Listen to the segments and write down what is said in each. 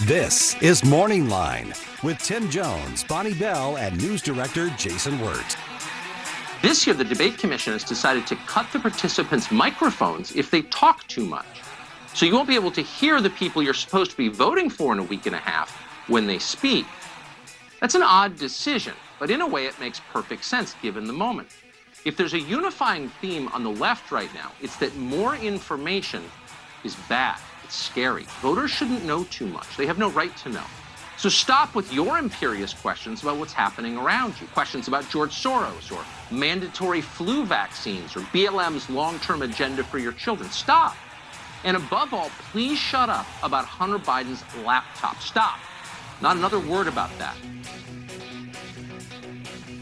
This is Morning Line with Tim Jones, Bonnie Bell, and News Director Jason Wirt. This year, the Debate Commission has decided to cut the participants' microphones if they talk too much. So you won't be able to hear the people you're supposed to be voting for in a week and a half when they speak. That's an odd decision, but in a way it makes perfect sense given the moment. If there's a unifying theme on the left right now, it's that more information is bad. It's scary. Voters shouldn't know too much. They have no right to know. So stop with your imperious questions about what's happening around you. Questions about George Soros or mandatory flu vaccines or BLM's long-term agenda for your children. Stop. And above all, please shut up about Hunter Biden's laptop. Stop. Not another word about that.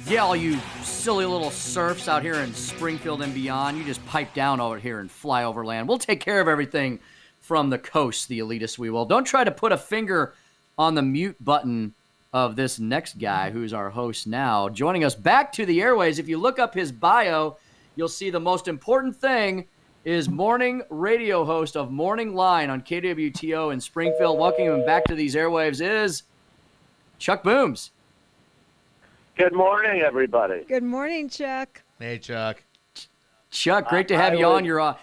Yeah, all you silly little serfs out here in Springfield and beyond, you just pipe down over here and fly over land. We'll take care of everything from the coast, the elitists we will. Don't try to put a finger on the mute button of this next guy who's our host now. Joining us back to the airways, if you look up his bio, you'll see the most important thing is morning radio host of Morning Line on KWTO in Springfield. Welcoming him back to these airwaves is Chuck Booms. Good morning, everybody. Good morning, Chuck. Hey, Chuck. Chuck, great to have you on. You're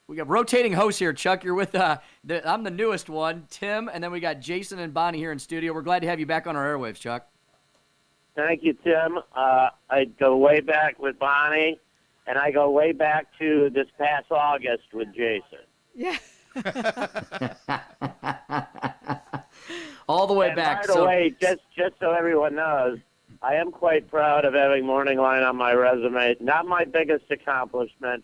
we got rotating hosts here, Chuck. You're with I'm the newest one, Tim, and then we got Jason and Bonnie here in studio. We're glad to have you back on our airwaves, Chuck. Thank you, Tim. I go way back with Bonnie, and I go way back to this past August with Jason. Yeah. All the way back. By the way, just so everyone knows, I am quite proud of having Morning Line on my resume. Not my biggest accomplishment.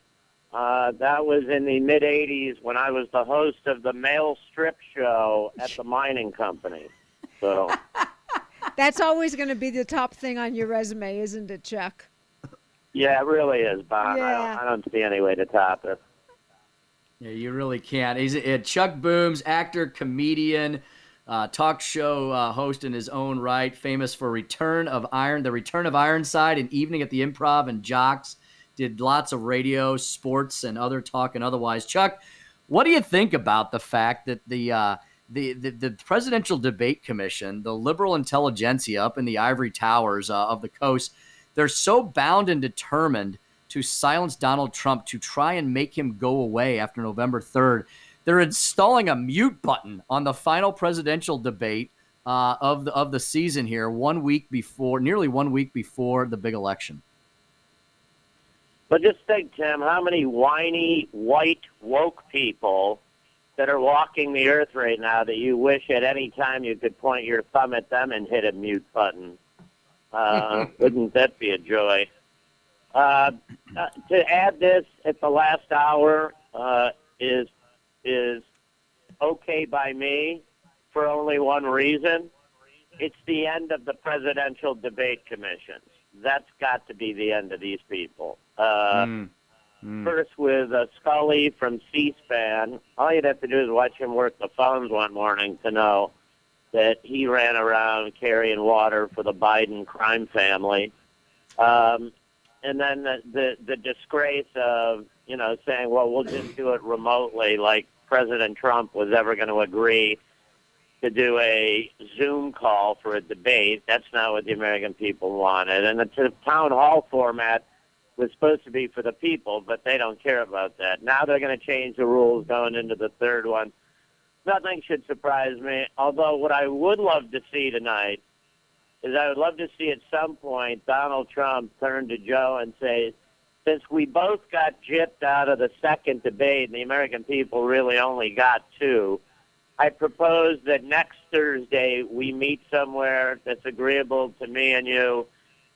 That was in the mid-'80s when I was the host of the Mail Strip Show at the mining company. So That's always going to be the top thing on your resume, isn't it, Chuck? yeah, it really is, Bon. Yeah. I don't see any way to top it. Yeah, you really can't. He's Chuck Booms, actor, comedian, talk show host in his own right, famous for the Return of Ironside, an evening at the Improv and Jocks. Did lots of radio, sports, and other talk and otherwise. Chuck, what do you think about the fact that the Presidential Debate Commission, the liberal intelligentsia up in the ivory towers of the coast, they're so bound and determined to silence Donald Trump, to try and make him go away after November 3rd. They're installing a mute button on the final presidential debate of the season here, nearly 1 week before the big election. But just think, Tim, how many whiny, white, woke people that are walking the earth right now that you wish at any time you could point your thumb at them and hit a mute button. Wouldn't that be a joy? To add this at the last hour is okay by me for only one reason. It's the end of the Presidential Debate Commissions. That's got to be the end of these people. First with Scully from C-SPAN. All you'd have to do is watch him work the phones one morning to know that he ran around carrying water for the Biden crime family. And then the disgrace of, saying, well, we'll just do it remotely, like President Trump was ever going to agree to do a Zoom call for a debate. That's not what the American people wanted. And the town hall format was supposed to be for the people, but they don't care about that. Now they're going to change the rules going into the third one. Nothing should surprise me, although what I would love to see tonight is I would love to see at some point Donald Trump turn to Joe and say, since we both got gypped out of the second debate and the American people really only got two, I propose that next Thursday we meet somewhere that's agreeable to me and you,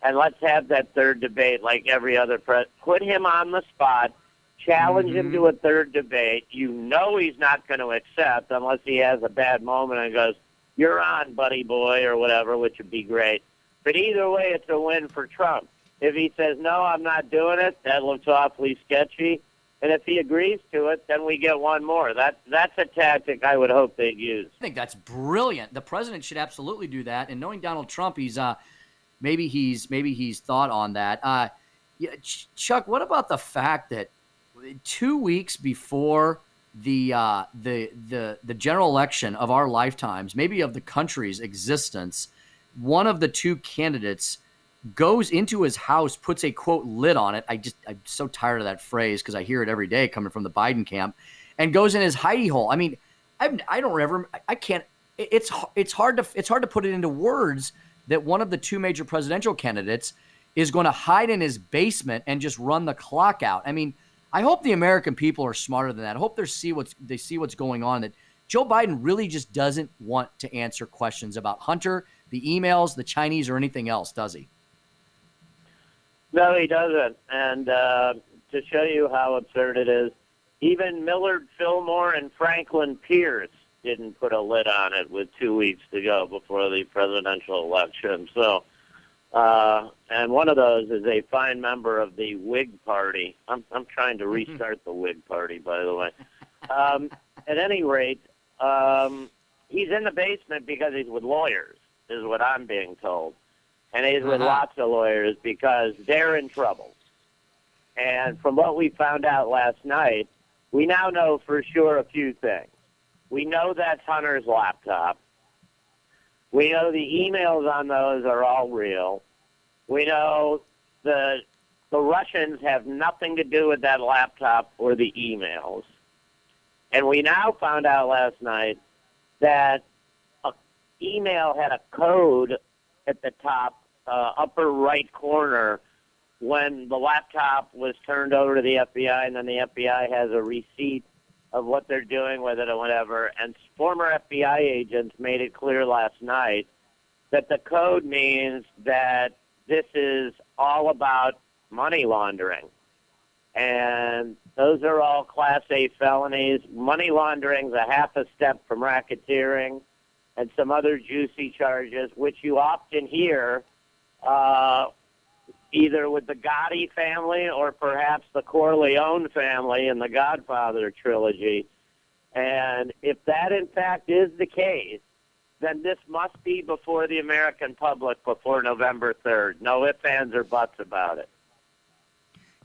and let's have that third debate like every other put him on the spot, challenge him to a third debate. You know he's not going to accept unless he has a bad moment and goes, you're on, buddy boy, or whatever, which would be great. But either way, it's a win for Trump. If he says, no, I'm not doing it, that looks awfully sketchy. And if he agrees to it, then we get one more. That's a tactic I would hope they'd use. I think that's brilliant. The president should absolutely do that. And knowing Donald Trump, maybe he's thought on that. Chuck, what about the fact that 2 weeks before the general election of our lifetimes, maybe of the country's existence, one of the two candidates goes into his house, puts a quote lid on it. I'm so tired of that phrase because I hear it every day coming from the Biden camp, and goes in his hidey hole. I mean, I can't. It's hard to put it into words that one of the two major presidential candidates is going to hide in his basement and just run the clock out. I mean, I hope the American people are smarter than that. I hope they see what's going on, that Joe Biden really just doesn't want to answer questions about Hunter, the emails, the Chinese, or anything else, does he? No, he doesn't. And to show you how absurd it is, even Millard Fillmore and Franklin Pierce didn't put a lid on it with 2 weeks to go before the presidential election. So, and one of those is a fine member of the Whig Party. I'm trying to restart the Whig Party, by the way. At any rate, he's in the basement because he's with lawyers, is what I'm being told. And he's with lots of lawyers because they're in trouble. And from what we found out last night, we now know for sure a few things. We know that's Hunter's laptop. We know the emails on those are all real. We know the Russians have nothing to do with that laptop or the emails. And we now found out last night that an email had a code at the top, upper right corner, when the laptop was turned over to the FBI, and then the FBI has a receipt of what they're doing with it or whatever. And former FBI agents made it clear last night that the code means that this is all about money laundering. And those are all Class A felonies. Money laundering's a half a step from racketeering and some other juicy charges, which you often hear either with the Gotti family or perhaps the Corleone family in the Godfather trilogy. And if that, in fact, is the case, then this must be before the American public before November 3rd. No ifs, ands, or buts about it.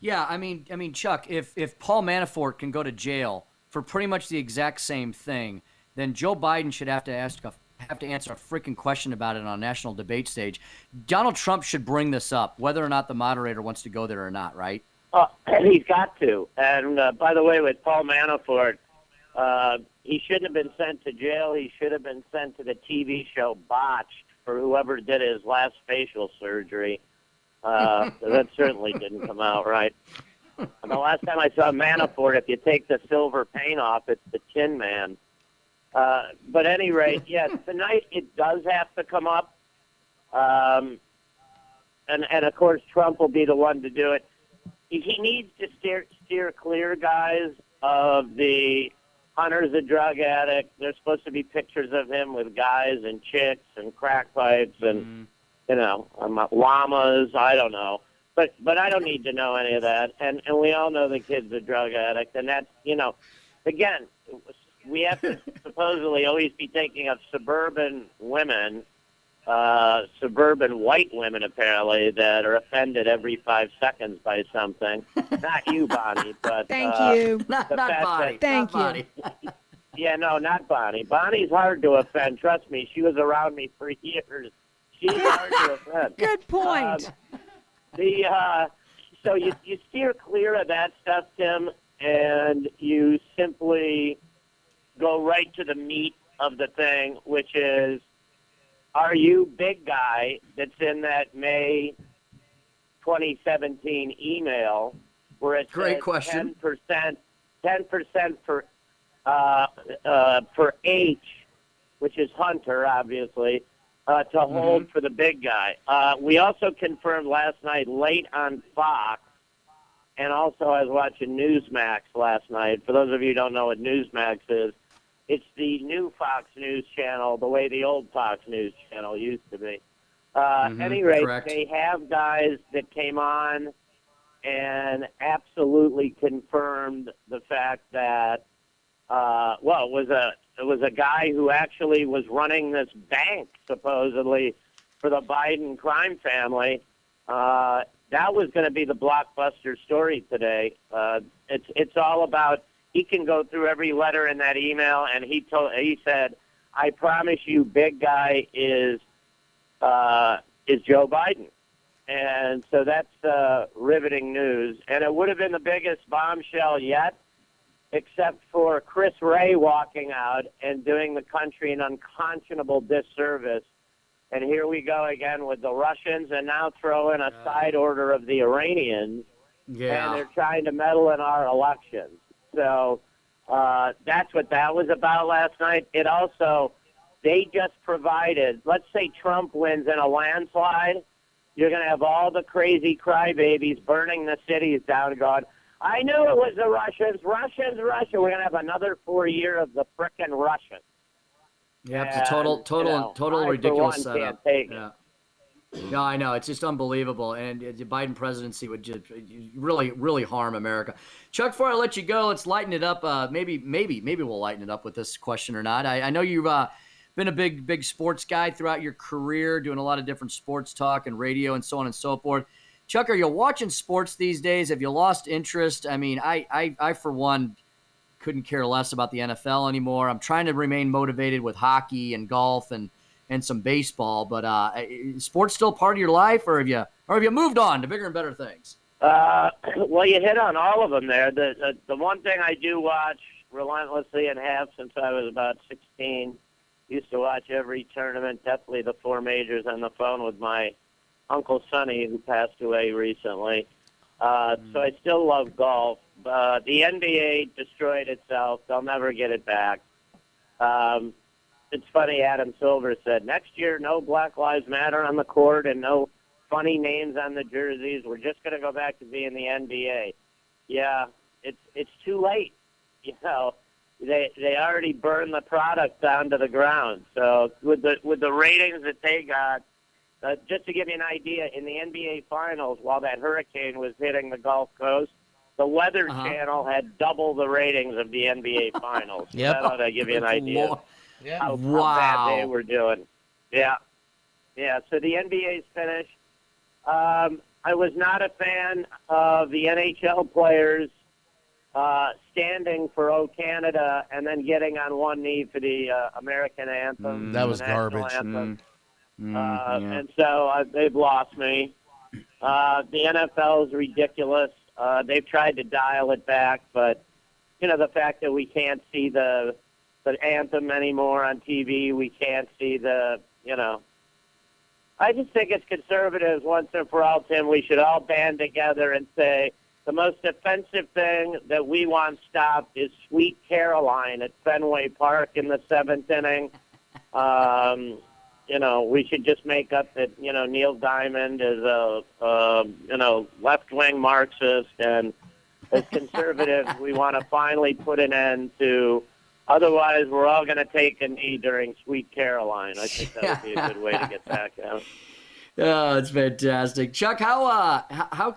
Yeah, I mean, Chuck, if Paul Manafort can go to jail for pretty much the exact same thing, then Joe Biden should have to answer a freaking question about it on a national debate stage. Donald Trump should bring this up, whether or not the moderator wants to go there or not, right? He's got to. And by the way, with Paul Manafort, he shouldn't have been sent to jail. He should have been sent to the TV show Botched for whoever did his last facial surgery. That certainly didn't come out right. And the last time I saw Manafort, if you take the silver paint off, it's the Tin Man. But at any rate, yes, tonight it does have to come up. And of course, Trump will be the one to do it. He needs to steer clear, guys, of the Hunter's a drug addict. There's supposed to be pictures of him with guys and chicks and crack pipes and, llamas. I don't know. But I don't need to know any of that. And we all know the kid's a drug addict. And that's, again, we have to supposedly always be thinking of suburban women, suburban white women, apparently, that are offended every 5 seconds by something. Not you, Bonnie, but thank you. Not Bonnie. Thank you. Bonnie. Yeah, no, not Bonnie. Bonnie's hard to offend. Trust me, she was around me for years. She's hard to offend. Good point. So you steer clear of that stuff, Tim, and you simply go right to the meat of the thing, which is, are you big guy that's in that May 2017 email where it Great says question. 10% for H, which is Hunter, obviously, to hold for the big guy. We also confirmed last night late on Fox, and also I was watching Newsmax last night. For those of you who don't know what Newsmax is, it's the new Fox News channel, the way the old Fox News channel used to be. At any rate, correct. They have guys that came on and absolutely confirmed the fact that, it was a guy who actually was running this bank, supposedly, for the Biden crime family. That was going to be the blockbuster story today. It's all about he can go through every letter in that email, and he said, "I promise you, big guy is Joe Biden." And so that's riveting news. And it would have been the biggest bombshell yet, except for Chris Wray walking out and doing the country an unconscionable disservice. And here we go again with the Russians, and now throw in a side order of the Iranians. Yeah. And they're trying to meddle in our elections. So that's what that was about last night. It also, they just provided, let's say Trump wins in a landslide, you're going to have all the crazy crybabies burning the cities down going, I knew it was the Russians. We're going to have another 4 years of the frickin' Russians. Yeah, it's a total ridiculous setup. Yeah. No, I know. It's just unbelievable. And the Biden presidency would just really, really harm America. Chuck, before I let you go, let's lighten it up. Maybe we'll lighten it up with this question or not. I know you've been a big sports guy throughout your career, doing a lot of different sports talk and radio and so on and so forth. Chuck, are you watching sports these days? Have you lost interest? I mean, I for one, couldn't care less about the NFL anymore. I'm trying to remain motivated with hockey and golf and some baseball, but is sports still part of your life, or have you moved on to bigger and better things? Well, you hit on all of them there. The one thing I do watch relentlessly and have since I was about 16, used to watch every tournament, definitely the 4 majors, on the phone with my Uncle Sonny, who passed away recently. So I still love golf. The NBA destroyed itself. They'll never get it back. It's funny, Adam Silver said, next year, no Black Lives Matter on the court and no funny names on the jerseys. We're just going to go back to being the NBA. Yeah, it's too late. You know, they already burned the product down to the ground. So with the ratings that they got, just to give you an idea, in the NBA Finals, while that hurricane was hitting the Gulf Coast, the Weather Channel had double the ratings of the NBA Finals. Yep. That ought to give you an idea how bad they were doing. Yeah. So the NBA's finished. I was not a fan of the NHL players standing for "O Canada" and then getting on one knee for the American anthem. That was garbage. And so they've lost me. The NFL is ridiculous. They've tried to dial it back, but the fact that we can't see the anthem anymore on TV, we can't see I just think as conservatives, once and for all, Tim, we should all band together and say the most offensive thing that we want stopped is Sweet Caroline at Fenway Park in the 7th inning. We should just make up that, Neil Diamond is a left-wing Marxist, and as conservatives, we want to finally put an end to, otherwise we're all going to take a knee during Sweet Caroline. I think that would be a good way to get back out. Oh, it's fantastic. Chuck, how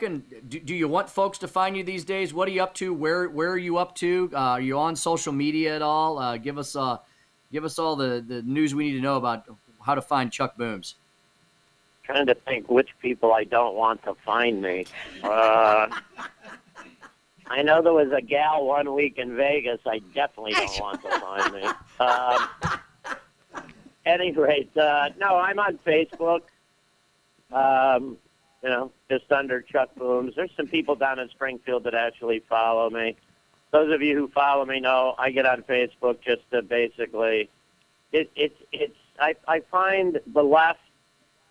do you want folks to find you these days? What are you up to? Where are you up to? Are you on social media at all? Give us all the news we need to know about how to find Chuck Booms. Trying to think which people I don't want to find me. I know there was a gal one week in Vegas I definitely don't want to find me. Any rate, no, I'm on Facebook. Just under Chuck Booms. There's some people down in Springfield that actually follow me. Those of you who follow me know I get on Facebook just to basically, I find the left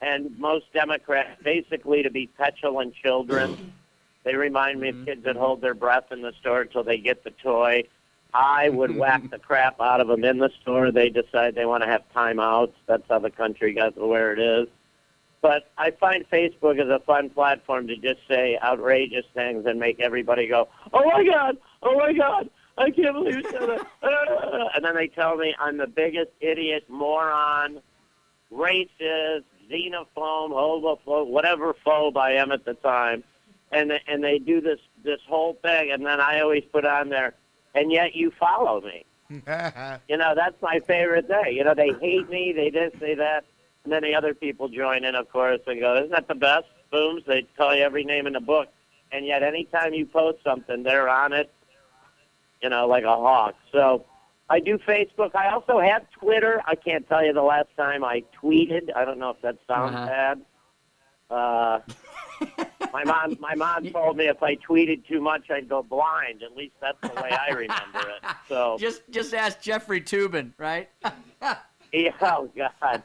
and most Democrats basically to be petulant children. They remind me of kids that hold their breath in the store until they get the toy. I would whack the crap out of them in the store. They decide they want to have timeouts. That's how the country got to where it is. But I find Facebook is a fun platform to just say outrageous things and make everybody go, oh, my God, I can't believe you said that. And then they tell me I'm the biggest idiot, moron, racist, xenophobe, homophobe, whatever phobe I am at the time. And they do this whole thing, and then I always put on there, and yet you follow me. That's my favorite thing. They hate me, they this, they that. And then the other people join in, of course, and go, isn't that the best? Booms, they tell you every name in the book. And yet anytime you post something, they're on it. like a hawk. So I do Facebook. I also have Twitter. I can't tell you the last time I tweeted. I don't know if that sounds bad. My mom told me if I tweeted too much, I'd go blind. At least that's the way I remember it. So just ask Jeffrey Toobin, right? Yeah, oh God.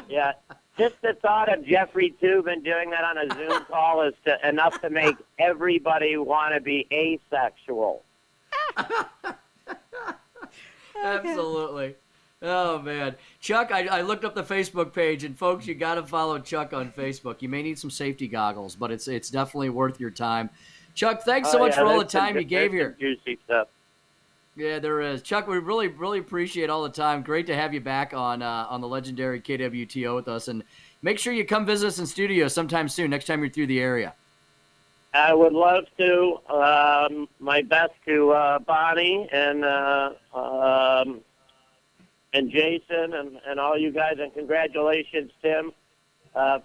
Yeah. Just the thought of Jeffrey Toobin doing that on a Zoom call is enough to make everybody want to be asexual. Absolutely. Oh, man. Chuck, I looked up the Facebook page, and folks, you got to follow Chuck on Facebook. You may need some safety goggles, but it's definitely worth your time. Chuck, thanks so much for all the time you gave here. Juicy stuff. Yeah, there is. Chuck, we really, really appreciate all the time. Great to have you back on the legendary KWTO with us. And make sure you come visit us in studio sometime soon, next time you're through the area. I would love to. My best to Bonnie and Jason and all you guys. And congratulations, Tim.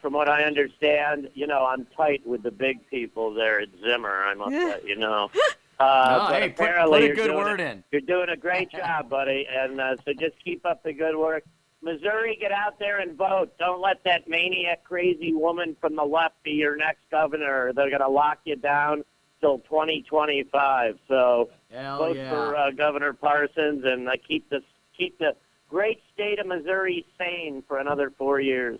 From what I understand, I'm tight with the big people there at Zimmer, I must let you know. Hey, put a good word in. You're doing a great job, buddy, and so just keep up the good work. Missouri, get out there and vote. Don't let that maniac, crazy woman from the left be your next governor. They're going to lock you down till 2025. So vote for Governor Parsons and keep the great state of Missouri sane for another 4 years.